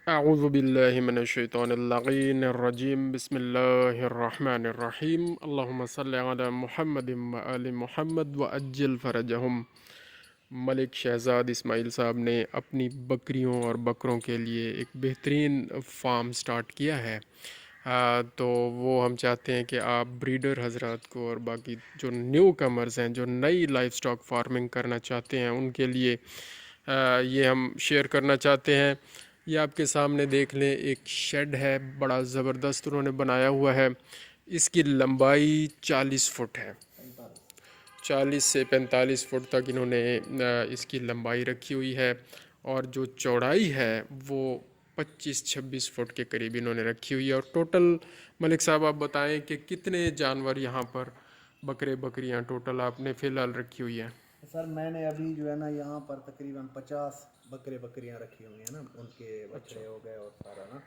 اعوذ باللہ من الشیطان اللعین الرجیم بسم اللہ الرحمن الرحیم اللہم صلی علی محمد و آل محمد وعجل فرجہم۔ ملک شہزاد اسماعیل صاحب نے اپنی بکریوں اور بکروں کے لیے ایک بہترین فارم سٹارٹ کیا ہے، تو وہ ہم چاہتے ہیں کہ آپ بریڈر حضرات کو اور باقی جو نیو کمرز ہیں، جو نئی لائف سٹاک فارمنگ کرنا چاہتے ہیں، ان کے لیے یہ ہم شیئر کرنا چاہتے ہیں۔ یہ آپ کے سامنے دیکھ لیں، ایک شیڈ ہے، بڑا زبردست انہوں نے بنایا ہوا ہے۔ اس کی لمبائی 40 فٹ ہے، 40 سے 45 فٹ تک انہوں نے اس کی لمبائی رکھی ہوئی ہے، اور جو چوڑائی ہے وہ 25-26 فٹ کے قریب انہوں نے رکھی ہوئی ہے۔ اور ٹوٹل ملک صاحب آپ بتائیں کہ کتنے جانور یہاں پر، بکرے بکریاں ٹوٹل آپ نے فی الحال رکھی ہوئی ہیں؟ سر میں نے ابھی جو ہے نا یہاں پر تقریباً 50 بکریاں رکھی ہوئی ہیں نا، ان کے اچھا، بچڑے ہو گئے اور سارا نا،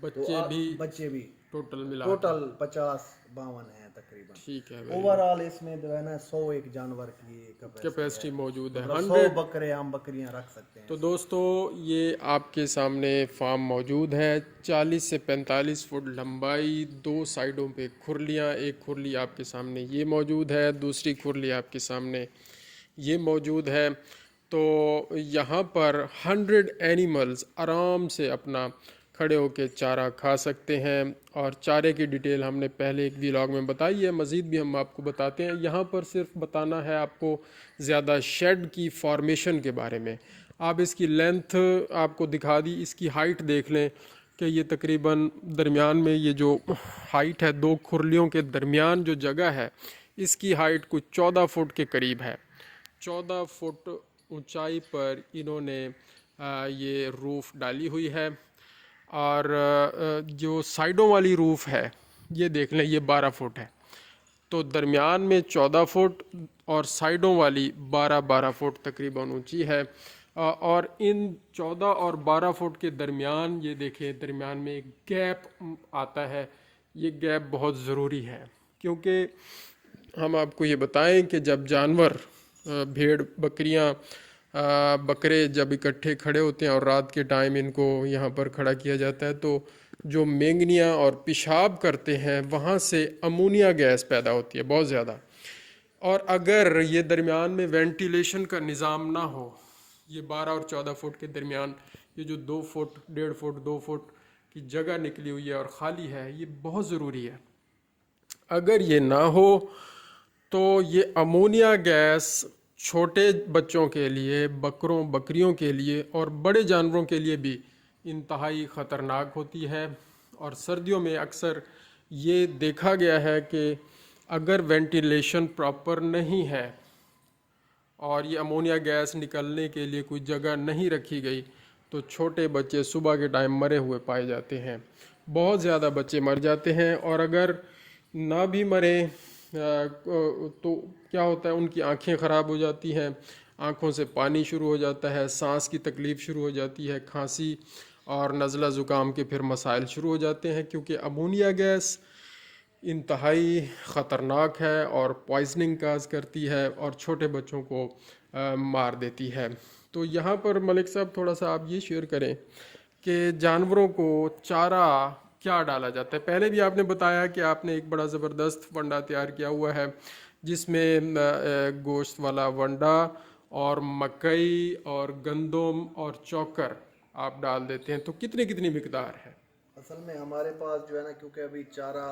تو بچے بھی بچے بھی ٹوٹل ملا کے؟ ٹوٹل 50-52 ہیں تقریباً۔ ٹھیک ہے، ویری اوور گڈ۔ آل اس میں جو ہے نا 100 ایک جانور کی کیپیسٹی ہے، کیپیسٹی موجود ہے مطلب 100 100۔ بکرے ہم بکریاں رکھ سکتے ہیں تو اس میں۔ دوستو، یہ آپ کے سامنے فارم موجود ہے، 40 سے 45 فٹ لمبائی، 2 سائیڈوں پہ کھرلیاں، ایک کھرلی آپ کے سامنے یہ موجود ہے، دوسری کھرلی آپ کے سامنے یہ موجود ہے۔ تو یہاں پر 100 اینیملز آرام سے اپنا کھڑے ہو کے چارہ کھا سکتے ہیں، اور چارے کی ڈیٹیل ہم نے پہلے ایک ویلاگ میں بتائی ہے، مزید بھی ہم آپ کو بتاتے ہیں۔ یہاں پر صرف بتانا ہے آپ کو زیادہ شیڈ کی فارمیشن کے بارے میں۔ آپ اس کی لینتھ آپ کو دکھا دی، اس کی ہائٹ دیکھ لیں کہ یہ تقریباً درمیان میں یہ جو ہائٹ ہے، 2 کھرلیوں کے درمیان جو جگہ ہے، اس کی ہائٹ کچھ 14 فٹ کے قریب ہے۔ 14 فٹ اونچائی پر انہوں نے یہ روف ڈالی ہوئی ہے، اور جو سائیڈوں والی روف ہے یہ دیکھ لیں، یہ 12 فٹ ہے۔ تو درمیان میں 14 فٹ اور سائیڈوں والی 12 فٹ تقریباً اونچی ہے، اور ان 14 اور 12 فٹ کے درمیان یہ دیکھیں، درمیان میں ایک گیپ آتا ہے۔ یہ گیپ بہت ضروری ہے، کیونکہ ہم آپ کو یہ بتائیں کہ جب جانور، بھیڑ بکریاں، بکرے جب اکٹھے کھڑے ہوتے ہیں اور رات کے ٹائم ان کو یہاں پر کھڑا کیا جاتا ہے، تو جو مینگنیاں اور پیشاب کرتے ہیں وہاں سے امونیا گیس پیدا ہوتی ہے بہت زیادہ، اور اگر یہ درمیان میں وینٹیلیشن کا نظام نہ ہو، یہ 12 اور 14 فٹ کے درمیان یہ جو 2 فٹ 1.5 فٹ 2 فٹ کی جگہ نکلی ہوئی ہے اور خالی ہے، یہ بہت ضروری ہے۔ اگر یہ نہ ہو تو یہ امونیا گیس چھوٹے بچوں کے لیے، بکروں بکریوں کے لیے اور بڑے جانوروں کے لیے بھی انتہائی خطرناک ہوتی ہے۔ اور سردیوں میں اکثر یہ دیکھا گیا ہے کہ اگر وینٹیلیشن پراپر نہیں ہے اور یہ امونیا گیس نکلنے کے لیے کوئی جگہ نہیں رکھی گئی، تو چھوٹے بچے صبح کے ٹائم مرے ہوئے پائے جاتے ہیں، بہت زیادہ بچے مر جاتے ہیں۔ اور اگر نہ بھی مرے تو کیا ہوتا ہے، ان کی آنکھیں خراب ہو جاتی ہیں، آنکھوں سے پانی شروع ہو جاتا ہے، سانس کی تکلیف شروع ہو جاتی ہے، کھانسی اور نزلہ زکام کے پھر مسائل شروع ہو جاتے ہیں، کیونکہ امونیا گیس انتہائی خطرناک ہے اور پوائزننگ کاز کرتی ہے اور چھوٹے بچوں کو مار دیتی ہے۔ تو یہاں پر ملک صاحب تھوڑا سا آپ یہ شیئر کریں کہ جانوروں کو چارہ کیا ڈالا جاتا ہے۔ پہلے بھی آپ نے بتایا کہ آپ نے ایک بڑا زبردست ونڈا تیار کیا ہوا ہے، جس میں گوشت والا ونڈا اور مکئی اور گندم اور چوکر آپ ڈال دیتے ہیں، تو کتنی مقدار ہے؟ اصل میں ہمارے پاس جو ہے نا، کیونکہ ابھی چارہ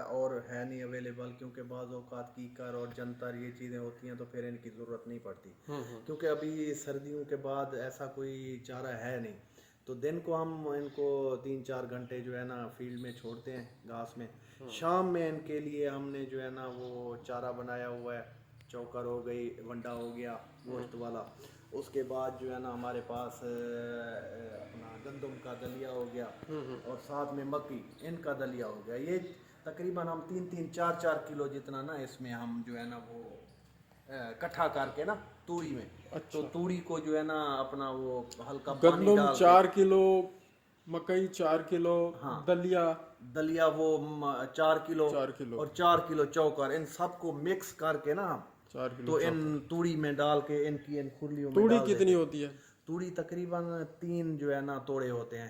اور ہے نہیں اویلیبل، کیونکہ بعض اوقات کیکر اور جنتر یہ چیزیں ہوتی ہیں تو پھر ان کی ضرورت نہیں پڑتی، کیونکہ ابھی سردیوں کے بعد ایسا کوئی چارہ ہے نہیں، تو دن کو ہم ان کو 3-4 گھنٹے جو ہے نا فیلڈ میں چھوڑتے ہیں گھاس میں، شام میں ان کے لیے ہم نے جو ہے نا وہ چارہ بنایا ہوا ہے، چوکر ہو گئی، ونڈا ہو گیا گوشت والا، اس کے بعد جو ہے نا ہمارے پاس اپنا گندم کا دلیا ہو گیا، اور ساتھ میں مکئی ان کا دلیا ہو گیا۔ یہ تقریباً ہم 3-4 کلو جتنا نا اس میں ہم جو ہے نا وہ کٹھا کر کے نا توڑی میں، تو اچھا، توڑی کو جو ہے نا اپنا وہ ہلکا پانی گندم ڈال کے، 4 کلو، مکئی 4 کلو، ہاں دلیا وہ 4 کلو 4 کلو، اور 4 کلو چوکر، ان سب کو مکس کر کے نا ہم 4 کلو تو ان چوکر۔ توڑی میں ڈال کے ان کی ان کھرلیوں میں توڑی ڈال دیتے کتنی ہیں۔ ہوتی ہے؟ توڑی تقریباً 3 جو ہے نا توڑے ہوتے ہیں،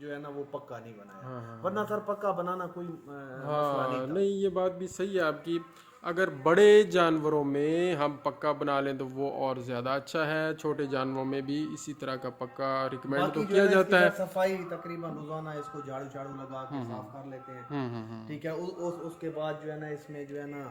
جو ہے نا وہ پکا نہیں بنایا، ورنہ سر پکا بنانا کوئی مسئلہ نہیں تھا۔ نہیں یہ بات بھی صحیح ہے آپ کی، اگر بڑے جانوروں میں ہم پکا بنا لیں تو وہ اور زیادہ اچھا ہے، چھوٹے جانوروں میں بھی اسی طرح کا پکا ریکمینڈ تو باقی جو کیا ہے نا اس کی جاتا ہے۔ صفائی تقریباً روزانہ اس کو جھاڑو جھاڑو لگا کے صاف کر لیتے ہیں، ٹھیک ہے، اس کے بعد جو ہے نا اس میں جو ہے نا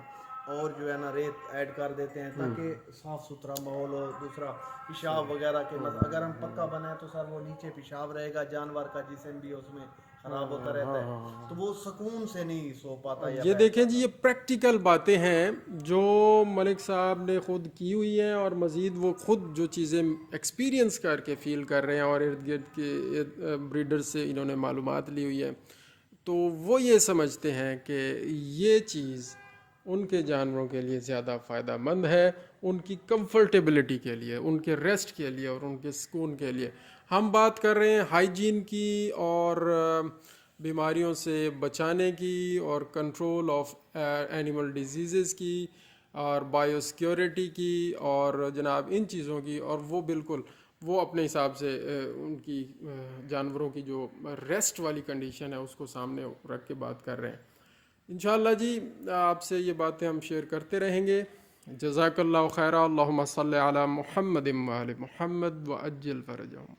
اور جو ہے نا ریت ایڈ کر دیتے ہیں تاکہ صاف ستھرا ماحول ہو۔ دوسرا پیشاب وغیرہ کے اگر ہم پکا بنائیں تو سر وہ نیچے پیشاب رہے گا، جانور کا جسم بھی اس میں خراب ہوتا رہتا ہے، تو وہ سکون سے نہیں سو پاتا یا یہ بیٹھ دیکھیں پاتا۔ جی یہ پریکٹیکل باتیں ہیں جو ملک صاحب نے خود کی ہوئی ہیں، اور مزید وہ خود جو چیزیں ایکسپیرینس کر کے فیل کر رہے ہیں اور ارد گرد کے بریڈر سے انہوں نے معلومات لی ہوئی ہے، تو وہ یہ سمجھتے ہیں کہ یہ چیز ان کے جانوروں کے لیے زیادہ فائدہ مند ہے، ان کی کمفرٹیبلٹی کے لیے، ان کے ریسٹ کے لیے اور ان کے سکون کے لیے۔ ہم بات کر رہے ہیں ہائیجین کی اور بیماریوں سے بچانے کی اور کنٹرول آف اینیمل ڈیزیزز کی اور بائیو سیکیورٹی کی اور جناب ان چیزوں کی، اور وہ بالکل وہ اپنے حساب سے ان کی جانوروں کی جو ریسٹ والی کنڈیشن ہے اس کو سامنے رکھ کے بات کر رہے ہیں۔ انشاءاللہ جی آپ سے یہ باتیں ہم شیئر کرتے رہیں گے۔ جزاک اللہ خیرہ، اللہم صلی علی محمد و آل محمد وعجل فرجہم۔